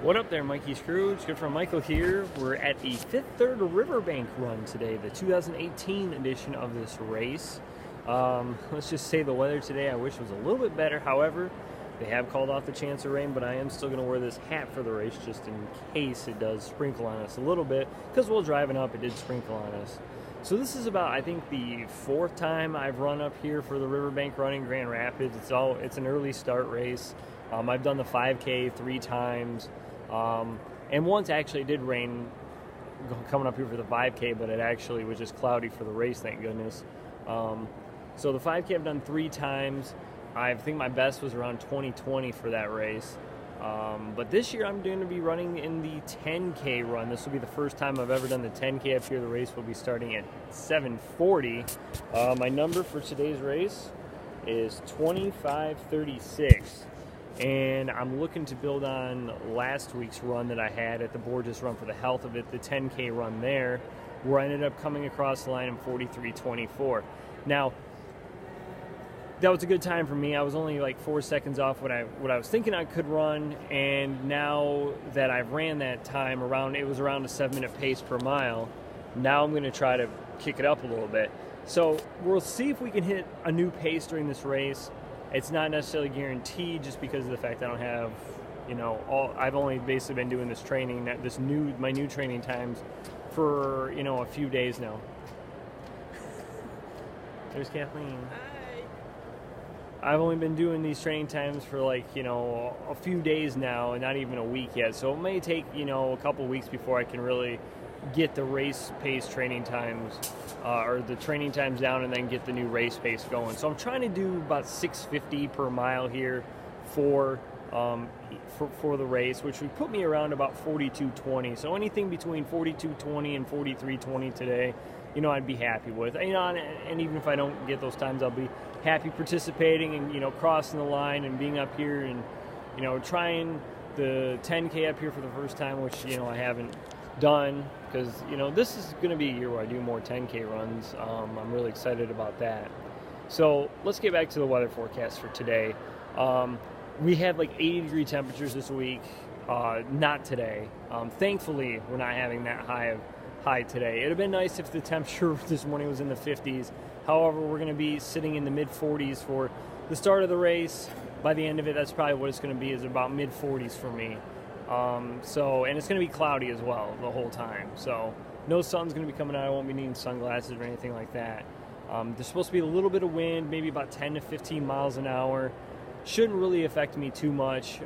What up there, Mikey Scrooge? Good friend Michael here. We're at the Fifth Third Riverbank run today, the 2018 edition of this race. Let's just say the weather today I wish was a little bit better. However, they have called off the chance of rain, but I am still going to wear this hat for the race just in case it does sprinkle on us a little bit, because while driving up it did sprinkle on us. So this is about, I think, the fourth time I've run up here for the Riverbank run in Grand Rapids. It's an early start race. I've done the 5K 3 times. And once actually it did rain coming up here for the 5K, but it actually was just cloudy for the race, thank goodness. So the 5K I've done 3 times. I think my best was around 2020 for that race. But this year I'm going to be running in the 10K run. This will be the first time I've ever done the 10K up here. The race will be starting at 7:40. My number for today's race is 25:36. And I'm looking to build on last week's run that I had at the Borgess run for the health of it, the 10K run there, where I ended up coming across the line in 43:24. Now, that was a good time for me. I was only like 4 seconds off what I was thinking I could run, and now that I've ran that time it was around a 7-minute pace per mile. Now I'm going to try to kick it up a little bit. So we'll see if we can hit a new pace during this race. It's not necessarily guaranteed just because of the fact I don't have, I've only basically been doing this training, my new training times for, a few days now. There's Kathleen. I've only been doing these training times for a few days now and not even a week yet. So it may take, a couple weeks before I can really get the race pace training times or the training times down and then get the new race pace going. So I'm trying to do about 650 per mile here for the race, which would put me around about 42:20. So anything between 42:20 and 43:20 today, I'd be happy with. And even if I don't get those times, I'll be happy participating and, crossing the line and being up here and, trying the 10K up here for the first time, which, I haven't done, because this is going to be a year where I do more 10K runs. I'm really excited about that. So let's get back to the weather forecast for today. We had 80-degree temperatures this week. Not today. Thankfully, we're not having that high today. It'd have been nice if the temperature this morning was in the 50s. However, we're going to be sitting in the mid-40s for the start of the race. By the end of it, that's probably what it's going to be, is about mid-40s for me. And it's going to be cloudy as well the whole time. So no sun's going to be coming out. I won't be needing sunglasses or anything like that. There's supposed to be a little bit of wind, maybe about 10 to 15 miles an hour. Shouldn't really affect me too much.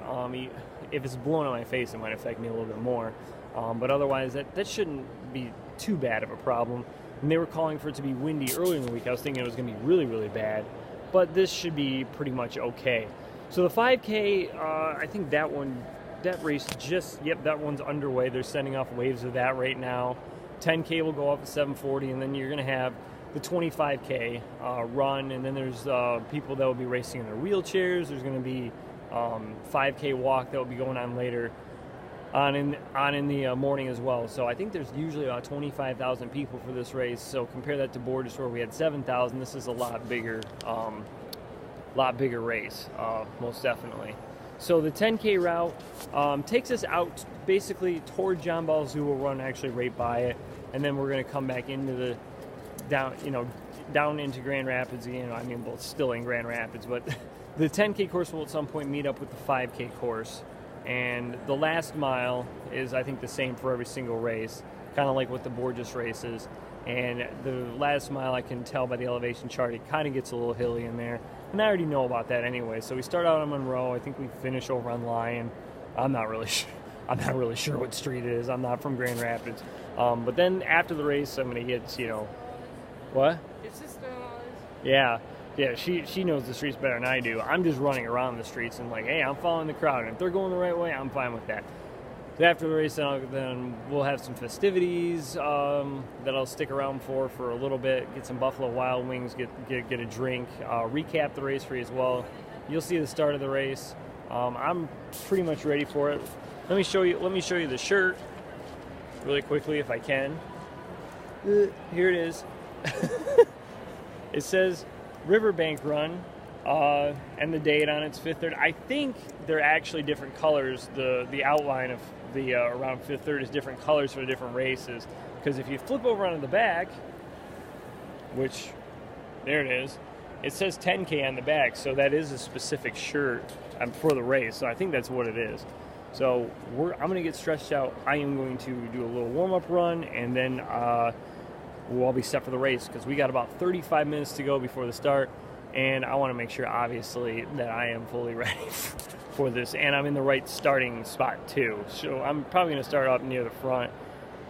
If it's blowing on my face, it might affect me a little bit more. But otherwise, that shouldn't be too bad of a problem. And they were calling for it to be windy earlier in the week. I was thinking it was going to be really, really bad. But this should be pretty much okay. So the 5K, I think that race that one's underway. They're sending off waves of that right now. 10K will go up at 7:40, and then you're going to have the 25K run, and then there's people that will be racing in their wheelchairs. There's going to be 5K walk that will be going on later on in the morning as well. So I think there's usually about 25,000 people for this race. So compare that to Borgess, where we had 7,000. This is a lot bigger race, most definitely. So the 10K route takes us out basically toward John Ball Zoo. We'll run actually right by it, and then we're going to come back into the down into Grand Rapids again. Well, it's still in Grand Rapids, but the 10K course will at some point meet up with the 5K course, and the last mile is, I think, the same for every single race, kind of like what the Borgess race is. And the last mile, I can tell by the elevation chart, it kind of gets a little hilly in there. And I already know about that anyway. So we start out on Monroe. I think we finish over on Lyon. I'm not really sure what street it is. I'm not from Grand Rapids. But then after the race, I'm going to get, what? Your sister-in-law is. Yeah, she knows the streets better than I do. I'm just running around the streets and hey, I'm following the crowd. And if they're going the right way, I'm fine with that. So after the race, then we'll have some festivities that I'll stick around for a little bit. Get some Buffalo Wild Wings, get a drink, recap the race for you as well. You'll see the start of the race. I'm pretty much ready for it. Let me show you the shirt really quickly if I can. Here it is. It says Riverbank Run and the date on it's Fifth Third. I think they're actually different colors. The outline of the around Fifth Third is different colors for the different races. Because if you flip over onto the back, which there it is, it says 10K on the back, so that is a specific shirt for the race. So I think that's what it is. So I'm going to get stretched out. I am going to do a little warm-up run, and then we'll all be set for the race because we got about 35 minutes to go before the start. And I want to make sure, obviously, that I am fully ready for this. And I'm in the right starting spot, too. So I'm probably going to start up near the front.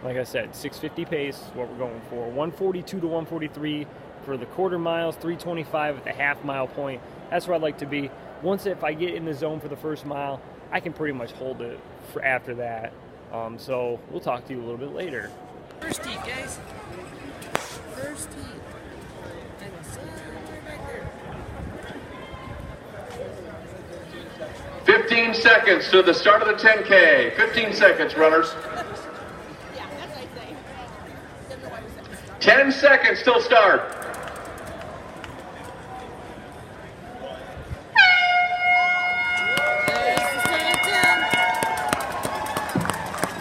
Like I said, 650 pace is what we're going for. 142 to 143 for the quarter miles, 325 at the half mile point. That's where I'd like to be. If I get in the zone for the first mile, I can pretty much hold it for after that. So we'll talk to you a little bit later. First heat, guys. First heat. 15 seconds to the start of the 10K. 15 seconds, runners. 10 seconds till start.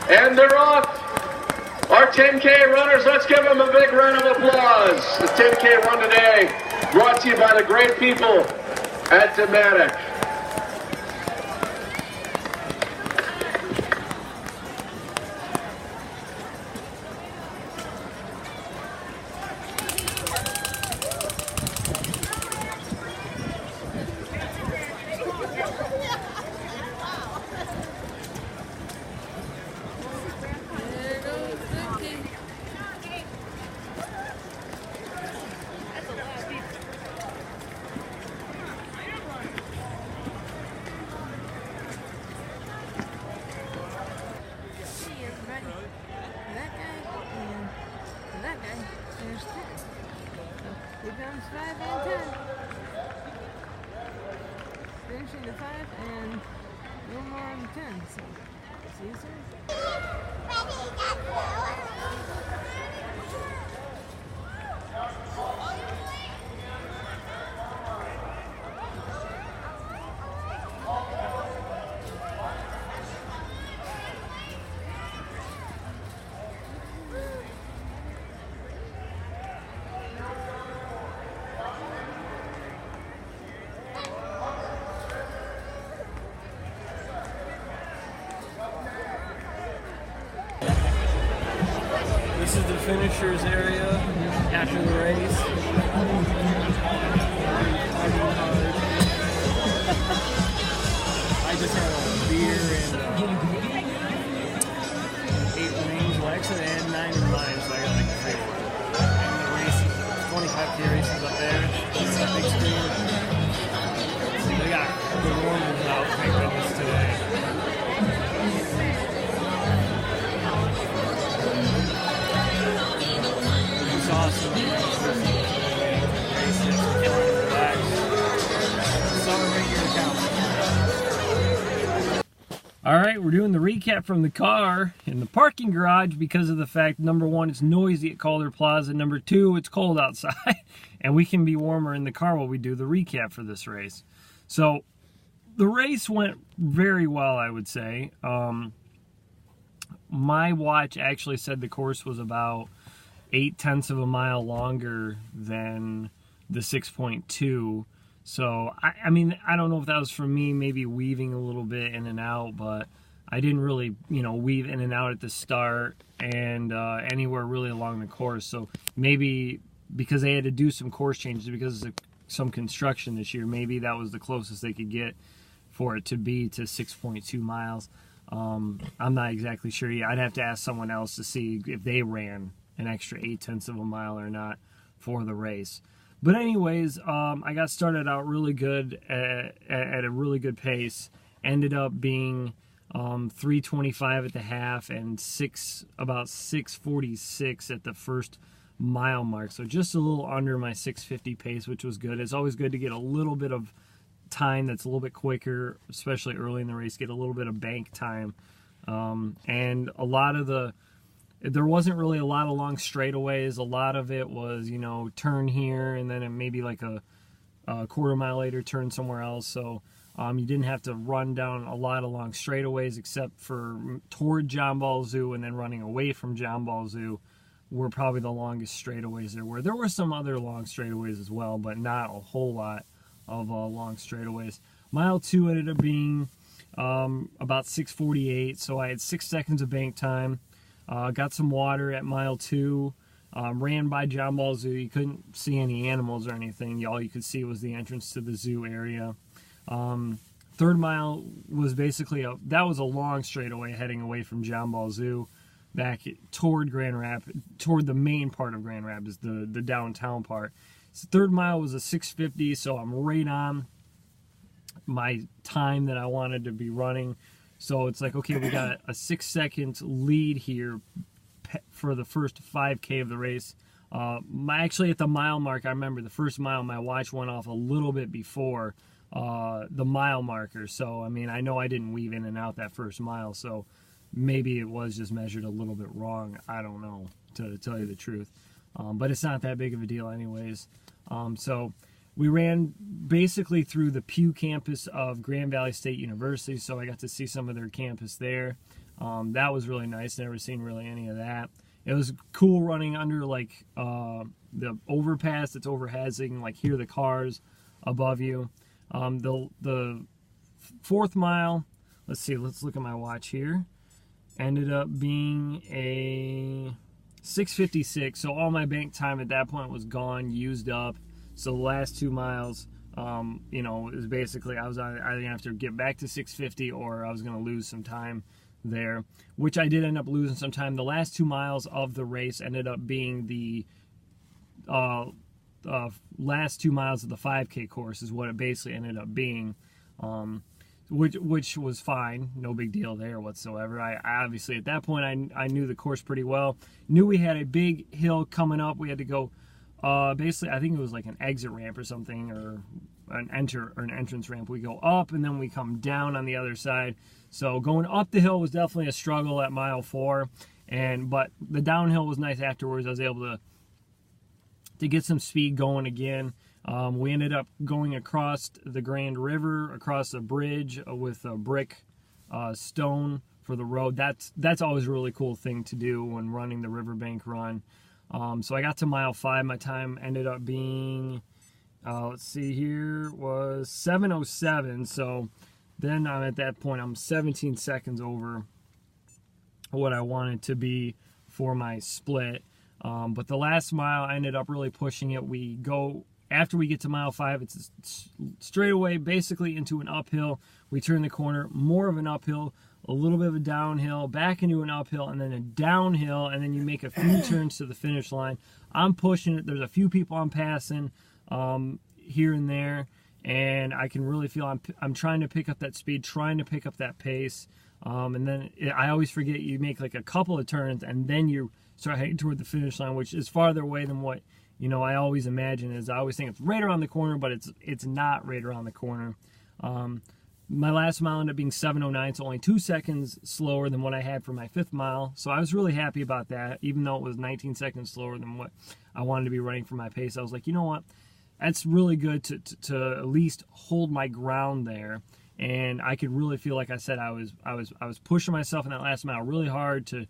And they're off. Our 10K runners, let's give them a big round of applause. The 10K run today brought to you by the great people at Dematic. Finishing the 5 and one more on the 10. So, see you soon. This is the finishers area after the race. I just had a beer and 8 wings. Well, actually, I had 9 in mine, so I got like 3 of them. And the races, 25K races up there. It's a big screen. They got the warmers out, thank goodness, today. Awesome. All right, we're doing the recap from the car in the parking garage because of the fact, number one, it's noisy at Calder Plaza. Number two, it's cold outside, and we can be warmer in the car while we do the recap for this race. So the race went very well, I would say. My watch actually said the course was about 0.8 of a mile longer than the 6.2. So, I mean, I don't know if that was from me maybe weaving a little bit in and out, but I didn't really, weave in and out at the start and anywhere really along the course. So maybe because they had to do some course changes because of some construction this year, maybe that was the closest they could get for it to be to 6.2 miles. I'm not exactly sure yet. I'd have to ask someone else to see if they ran an extra 0.8 of a mile or not for the race. But anyways, I got started out really good at a really good pace. Ended up being 3:25 at the half and about 6:46 at the first mile mark. So just a little under my 6:50 pace, which was good. It's always good to get a little bit of time that's a little bit quicker, especially early in the race, get a little bit of bank time. And a lot of there wasn't really a lot of long straightaways. A lot of it was, turn here and then maybe like a a quarter mile later turn somewhere else. So you didn't have to run down a lot of long straightaways except for toward John Ball Zoo, and then running away from John Ball Zoo were probably the longest straightaways there were. There were some other long straightaways as well, but not a whole lot of long straightaways. Mile 2 ended up being about 6:48, so I had 6 seconds of bank time. Got some water at mile 2. Ran by John Ball Zoo. You couldn't see any animals or anything. All you could see was the entrance to the zoo area. Third mile was basically that was a long straightaway heading away from John Ball Zoo back toward Grand Rapids, toward the main part of Grand Rapids, the downtown part. So third mile was a 6:50, so I'm right on my time that I wanted to be running. So it's like, okay, we got a 6-second lead here for the first 5K of the race. Actually, at the mile mark, I remember the first mile, my watch went off a little bit before the mile marker. So, I mean, I know I didn't weave in and out that first mile, so maybe it was just measured a little bit wrong. I don't know, to tell you the truth. But it's not that big of a deal anyways. So we ran basically through the Pew campus of Grand Valley State University, so I got to see some of their campus there. That was really nice. Never seen really any of that. It was cool running under like the overpass that's overhead, so you can like hear the cars above you. The fourth mile, let's look at my watch here, ended up being a 6:56, so all my bank time at that point was gone, used up. So the last 2 miles, you know, is basically I was either gonna have to get back to 6:50 or I was gonna lose some time there, which I did end up losing some time. The last 2 miles of the race ended up being the last 2 miles of the 5K course is what it basically ended up being, which was fine, no big deal there whatsoever. I obviously at that point I knew the course pretty well, knew we had a big hill coming up. We had to go basically, I think it was like an exit ramp or something, or an entrance ramp. We go up and then we come down on the other side. So going up the hill was definitely a struggle at mile 4, but the downhill was nice afterwards. I was able to get some speed going again. We ended up going across the Grand River, across a bridge with a brick stone for the road. That's always a really cool thing to do when running the riverbank run. So I got to mile 5. My time ended up being, let's see here, was 7:07. So then at that point, I'm 17 seconds over what I wanted to be for my split. But the last mile, I ended up really pushing it. We go, after we get to mile 5, it's straight away basically into an uphill. We turn the corner, more of an uphill, a little bit of a downhill, back into an uphill, and then a downhill, and then you make a few turns to the finish line. I'm pushing it. There's a few people I'm passing here and there, and I can really feel I'm trying to pick up that speed, trying to pick up that pace, and then I always forget you make like a couple of turns, and then you start heading toward the finish line, which is farther away than what I always imagine is. I always think it's right around the corner, but it's not right around the corner. My last mile ended up being 7:09, so only 2 seconds slower than what I had for my 5th mile. So I was really happy about that, even though it was 19 seconds slower than what I wanted to be running for my pace. I was like, you know what? That's really good to at least hold my ground there. And I could really feel, like I said, I was pushing myself in that last mile really hard to,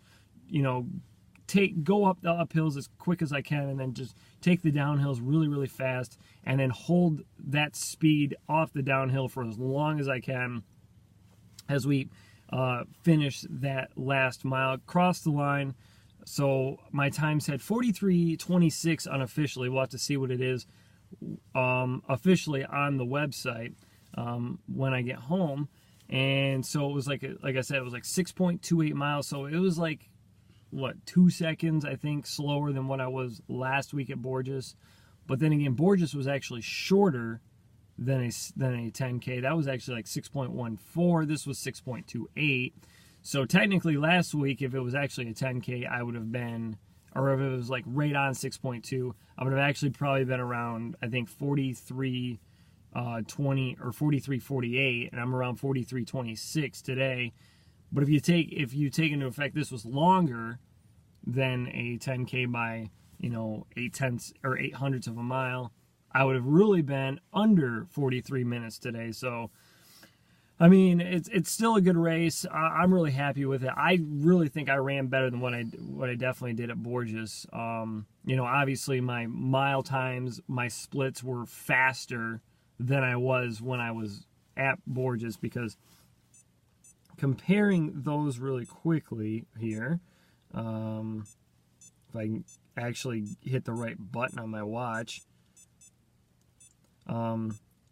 go up the uphills as quick as I can, and then just take the downhills really, really fast, and then hold that speed off the downhill for as long as I can as we finish that last mile. Cross the line. So my time said 43:26 unofficially. We'll have to see what it is officially on the website when I get home. And so it was like I said, it was like 6.28 miles. So it was like, 2 seconds, I think, slower than what I was last week at Borgess. But then again, Borgess was actually shorter than a 10K. That was actually like 6.14. This was 6.28. So technically last week, if it was actually a 10K, I would have been, or if it was like right on 6.2, I would have actually probably been around, I think, 43:20 or 43:48, and I'm around 43:26 today. But if you take into effect this was longer than a 10K by 8/10 or 8/100 of a mile, I would have really been under 43 minutes today. So, I mean, it's still a good race. I'm really happy with it. I really think I ran better than what I definitely did at Borgess. You know, obviously my mile times, my splits were faster than I was when I was at Borgess, because comparing those really quickly here, if I can actually hit the right button on my watch,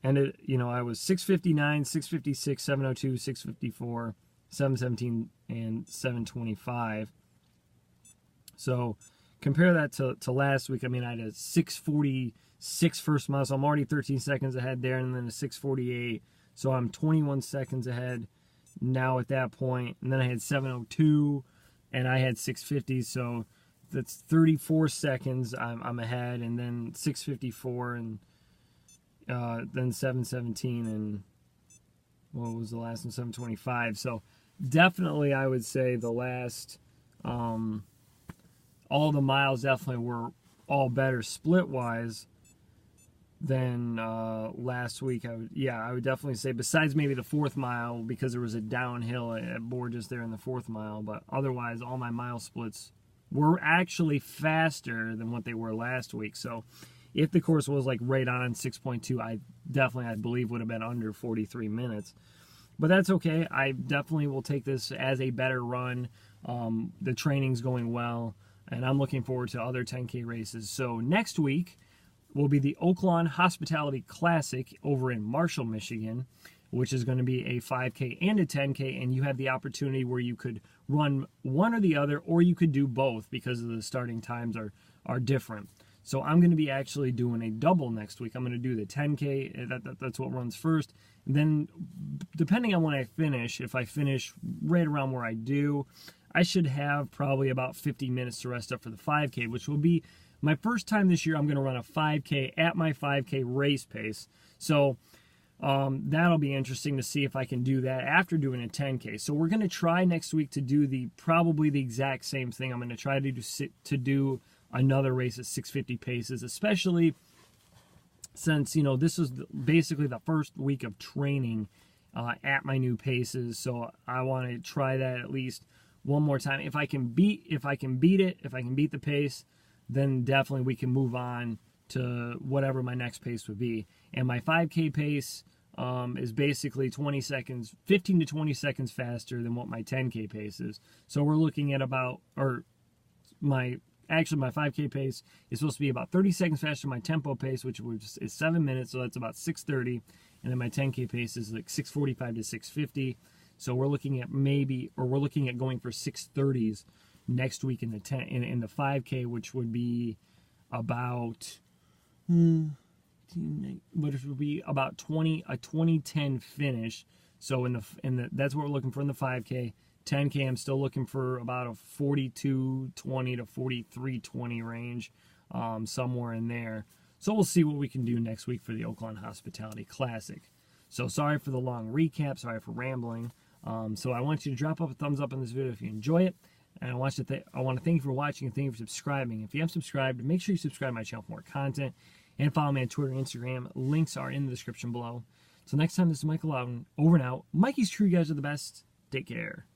and it, you know, I was 6:59, 6:56, 7:02, 6:54, 7:17, and 7:25. So compare that to last week. I mean, I had a 6:46 first mile, so I'm already 13 seconds ahead there, and then a 6:48. So I'm 21 seconds ahead now at that point. And then I had 7:02, and I had 6:50. So that's 34 seconds I'm ahead, and then 6:54, and then 7:17, and what was the last one? 7:25. So definitely, I would say the last, all the miles definitely were all better split wise than last week. I would definitely say, besides maybe the 4th mile, because there was a downhill at Borgess there in the 4th mile, but otherwise all my mile splits were actually faster than what they were last week. So if the course was like right on 6.2, I believe would have been under 43 minutes. But that's okay. I definitely will take this as a better run. The training's going well, and I'm looking forward to other 10K races. So next week will be the Oaklawn Hospitality Classic over in Marshall, Michigan, which is going to be a 5K and a 10K, and you have the opportunity where you could run one or the other, or you could do both because of the starting times are different. So I'm going to be actually doing a double next week. I'm going to do the 10K. That's what runs first. And then, depending on when I finish, if I finish right around where I do, I should have probably about 50 minutes to rest up for the 5K, which will be my first time this year. I'm going to run a 5K at my 5K race pace. So that'll be interesting to see if I can do that after doing a 10K. So we're going to try next week to do probably the exact same thing. I'm going to try to do another race at 650 paces, especially since, you know, this is basically the first week of training at my new paces. So I want to try that at least one more time. If I can beat the pace, then definitely we can move on to whatever my next pace would be. And my 5K pace is basically 15 to 20 seconds faster than what my 10K pace is. So we're looking at my 5K pace is supposed to be about 30 seconds faster than my tempo pace, which is 7 minutes, so that's about 6:30. And then my 10K pace is like 6:45 to 6:50. So we're looking at going for 6:30s next week in the 5K, which would be about which would be about a 20:10 finish. So that's what we're looking for in the 5K. 10K, I'm still looking for about a 42:20 to 43:20 range, somewhere in there. So we'll see what we can do next week for the Oaklawn Hospitality Classic. So sorry for the long recap, sorry for rambling. So I want you to drop a thumbs up on this video if you enjoy it. And I want to thank you for watching and thank you for subscribing. If you haven't subscribed, make sure you subscribe to my channel for more content. And follow me on Twitter and Instagram. Links are in the description below. So next time, this is Michael Loudon. Over and out. Mikey's True. You guys are the best. Take care.